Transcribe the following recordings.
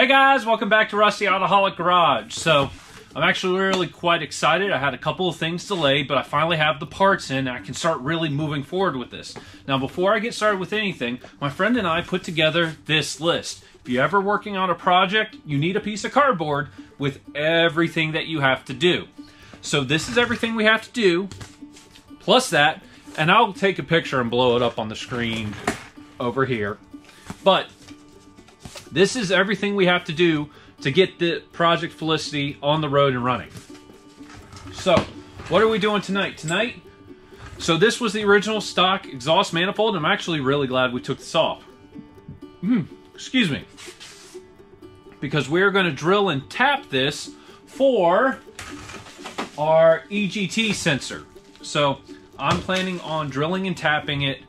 Hey guys, welcome back to Rusty Autoholic Garage. So, I'm actually really quite excited. I had a couple of things delayed, but I finally have the parts in and I can start really moving forward with this. Now, before I get started with anything, my friend and I put together this list. If you're ever working on a project, you need a piece of cardboard with everything that you have to do. So this is everything we have to do, plus that, and I'll take a picture and blow it up on the screen over here. But this is everything we have to do to get the Project Felicity on the road and running. So, what are we doing tonight? So this was the original stock exhaust manifold, and I'm actually really glad we took this off. Excuse me. Because we're going to drill and tap this for our EGT sensor. So, I'm planning on drilling and tapping it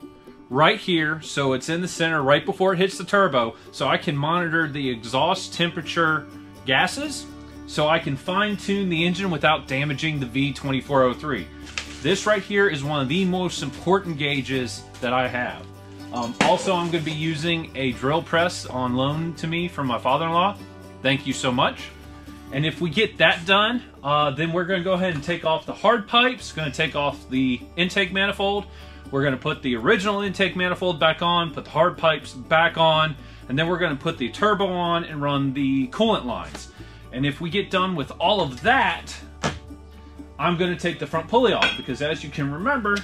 right here, so it's in the center right before it hits the turbo, so I can monitor the exhaust temperature gases, so I can fine-tune the engine without damaging the V2403. This right here is one of the most important gauges that I have. Also, I'm going to be using a drill press on loan to me from my father-in-law. Thank you so much. And if we get that done, then we're going to go ahead and take off the hard pipes, going to take off the intake manifold. We're going to put the original intake manifold back on, put the hard pipes back on, and then we're going to put the turbo on and run the coolant lines. And if we get done with all of that, I'm going to take the front pulley off, because as you can remember,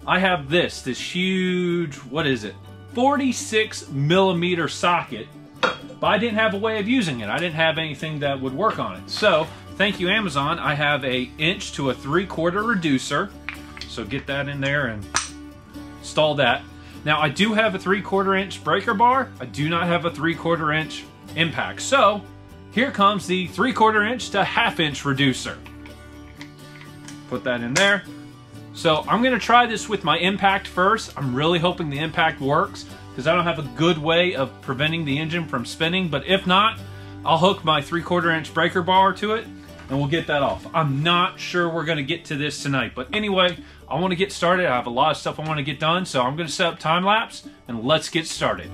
I have this huge, what is it, 46 millimeter socket, but I didn't have a way of using it. I didn't have anything that would work on it. So, thank you Amazon, I have a 1 to 3/4 reducer. So get that in there and install that. Now I do have a 3/4 inch breaker bar. I do not have a 3/4 inch impact. So here comes the 3/4 inch to 1/2 inch reducer. Put that in there. So I'm going to try this with my impact first. I'm really hoping the impact works, because I don't have a good way of preventing the engine from spinning. But if not, I'll hook my 3/4 inch breaker bar to it and we'll get that off. I'm not sure we're going to get to this tonight, but anyway, I want to get started. I have a lot of stuff I want to get done, so I'm going to set up time lapse and let's get started.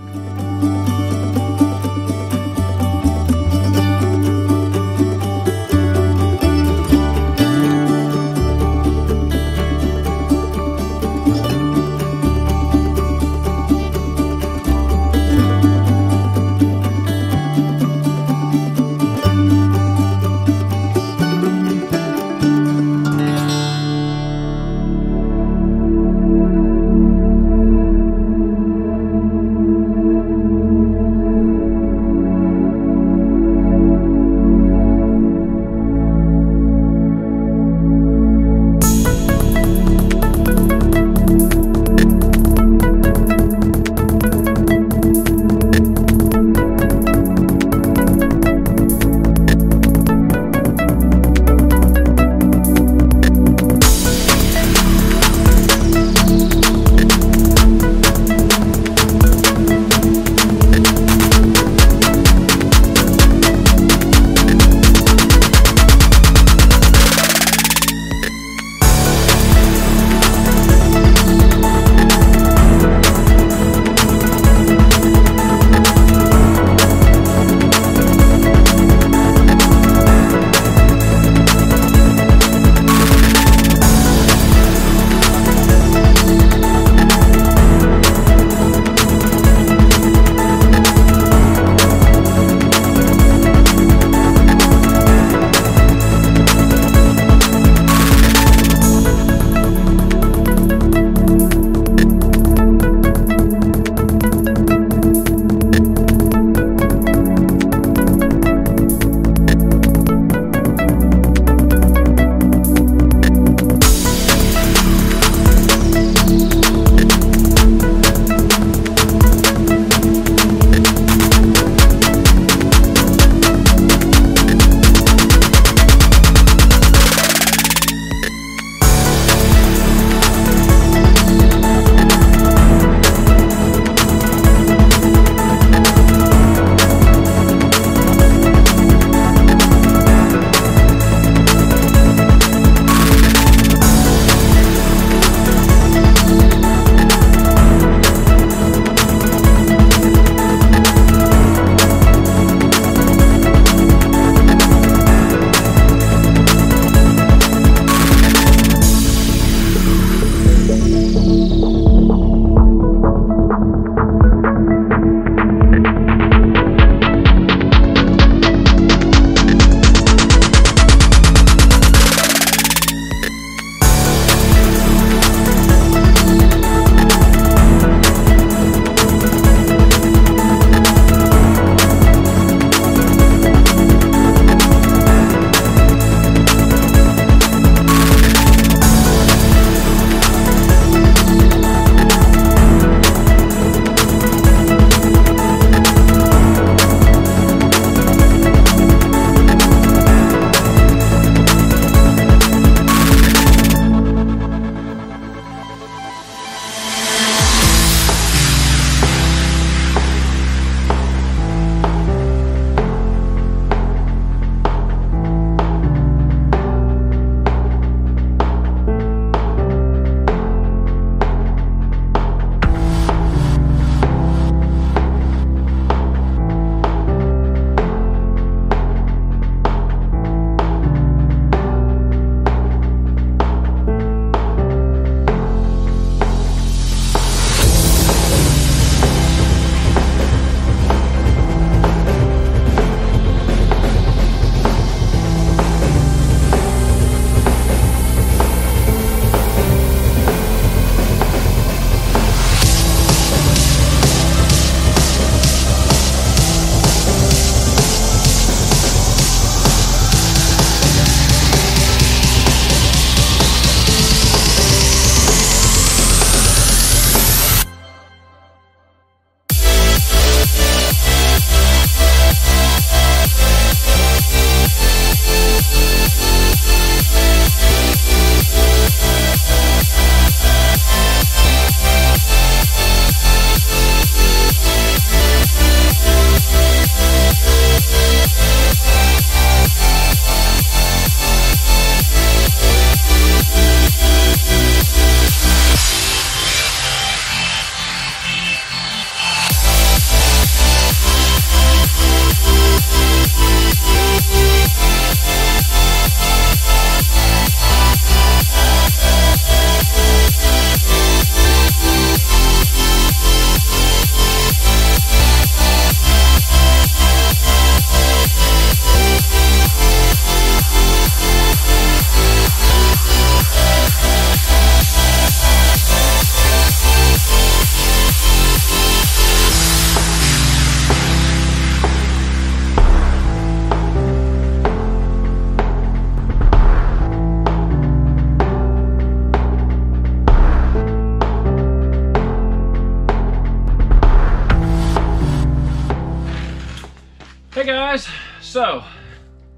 guys, so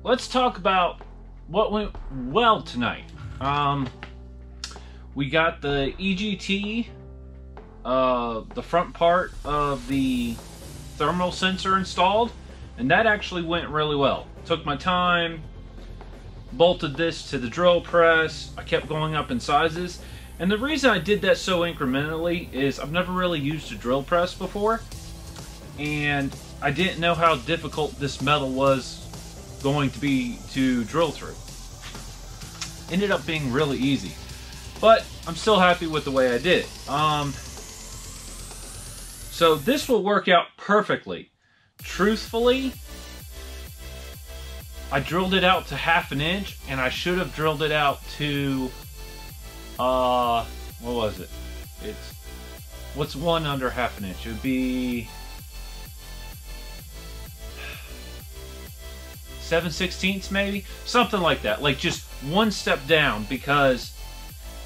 let's talk about what went well tonight. We got the EGT, the front part of the thermal sensor installed, and that actually went really well. Took my time, bolted this to the drill press. I kept going up in sizes, and the reason I did that so incrementally is I've never really used a drill press before, and I didn't know how difficult this metal was going to be to drill through. Ended up being really easy, but I'm still happy with the way I did it. So this will work out perfectly. Truthfully, I drilled it out to 1/2 inch, and I should have drilled it out to, what was it? What's one under 1/2 inch? It would be 7/16 maybe? Something like that. Like just one step down, because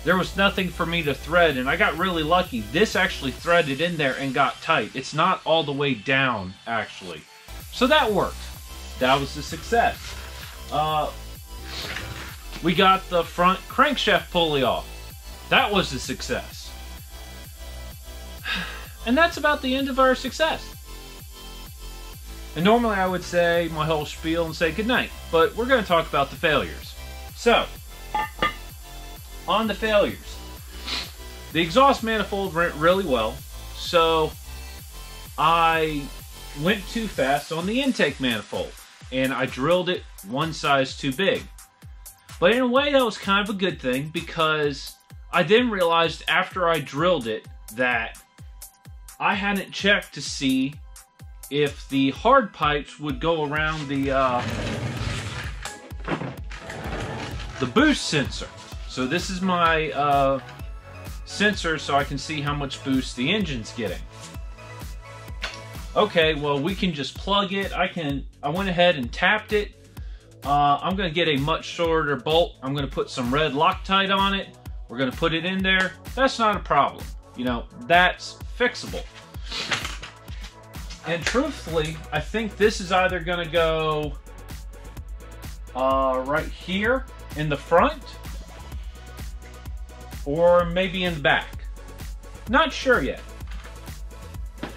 there was nothing for me to thread, and I got really lucky. This actually threaded in there and got tight. It's not all the way down, actually. So that worked. That was a success. We got the front crankshaft pulley off. That was a success. And that's about the end of our success. And normally I would say my whole spiel and say goodnight, but we're going to talk about the failures. So, on the failures. The exhaust manifold went really well, so I went too fast on the intake manifold, and I drilled it one size too big. But in a way that was kind of a good thing, because I then realized after I drilled it that I hadn't checked to see if the hard pipes would go around the boost sensor. So this is my sensor, so I can see how much boost the engine's getting. Okay, well we can just plug it. I went ahead and tapped it. I'm going to get a much shorter bolt. I'm going to put some red Loctite on it. We're going to put it in there. That's not a problem. You know, that's fixable. And truthfully, I think this is either going to go right here in the front, or maybe in the back. Not sure yet.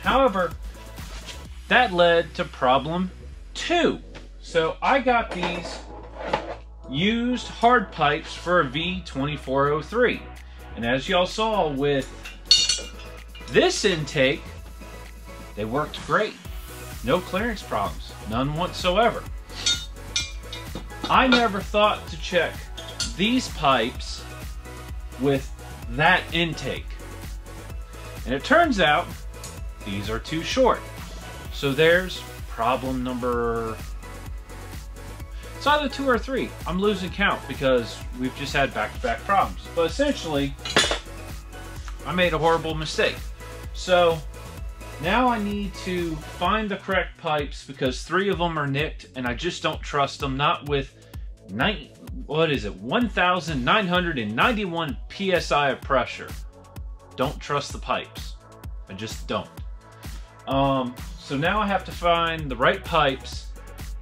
However, that led to problem 2. So I got these used hard pipes for a V2403. And as y'all saw with this intake, they worked great. No clearance problems, none whatsoever. I never thought to check these pipes with that intake. And it turns out these are too short. So there's problem number, it's either 2 or 3. I'm losing count because we've just had back-to-back problems. But essentially, I made a horrible mistake. So now I need to find the correct pipes, because 3 of them are nicked and I just don't trust them. Not with 1,991 PSI of pressure. Don't trust the pipes. I just don't. So now I have to find the right pipes.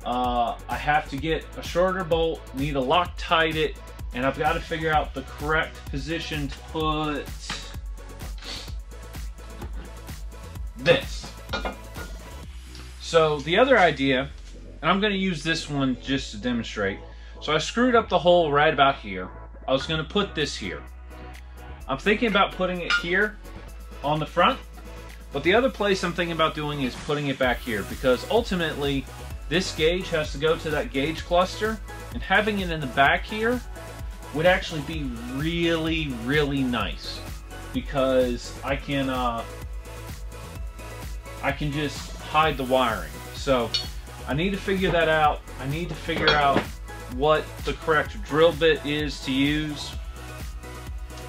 I have to get a shorter bolt, need to Loctite it, and I've got to figure out the correct position to put this. So the other idea, and I'm going to use this one just to demonstrate. So I screwed up the hole right about here. I was going to put this here. I'm thinking about putting it here on the front, but the other place I'm thinking about doing is putting it back here, because ultimately this gauge has to go to that gauge cluster, and having it in the back here would actually be really, really nice, because I can just hide the wiring. So I need to figure that out. I need to figure out what the correct drill bit is to use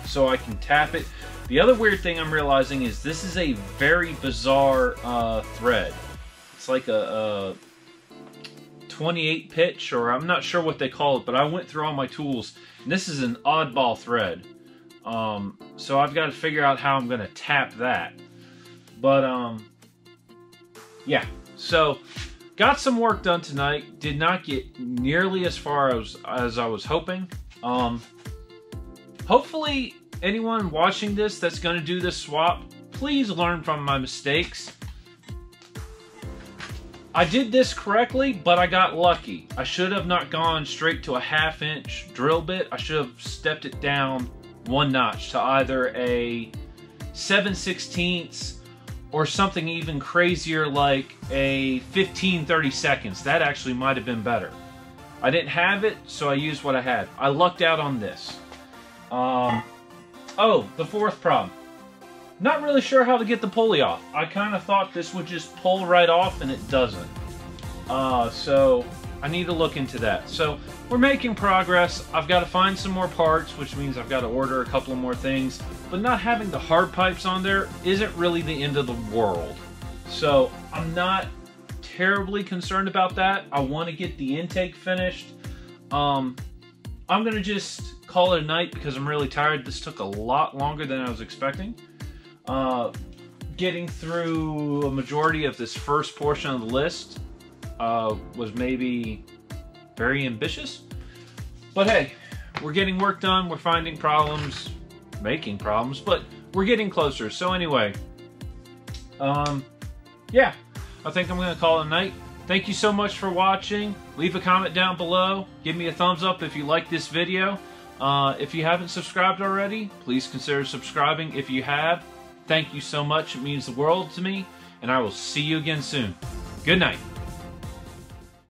so I can tap it. The other weird thing I'm realizing is this is a very bizarre thread. It's like a 28 pitch, or I'm not sure what they call it, but I went through all my tools, and this is an oddball thread. So I've got to figure out how I'm going to tap that. But yeah, so got some work done tonight. Did not get nearly as far as I was hoping. Hopefully, anyone watching this that's going to do this swap, please learn from my mistakes. I did this correctly, but I got lucky. I should have not gone straight to a 1/2" drill bit. I should have stepped it down 1 notch to either a 7/16 or something even crazier like a 15/32. That actually might have been better. I didn't have it, so I used what I had. I lucked out on this. Oh, the fourth problem. Not really sure how to get the pulley off. I kind of thought this would just pull right off, and it doesn't. So I need to look into that. So we're making progress. I've got to find some more parts, which means I've got to order a couple of more things. But not having the hard pipes on there isn't really the end of the world. So I'm not terribly concerned about that. I want to get the intake finished. I'm going to just call it a night because I'm really tired. This took a lot longer than I was expecting. Getting through a majority of this first portion of the list was maybe very ambitious. But hey, we're getting work done. We're finding problems, making problems, but we're getting closer. So anyway, yeah, I think I'm going to call it a night. Thank you so much for watching. Leave a comment down below. Give me a thumbs up if you like this video. If you haven't subscribed already, please consider subscribing. If you have, thank you so much. It means the world to me, and I will see you again soon. Good night.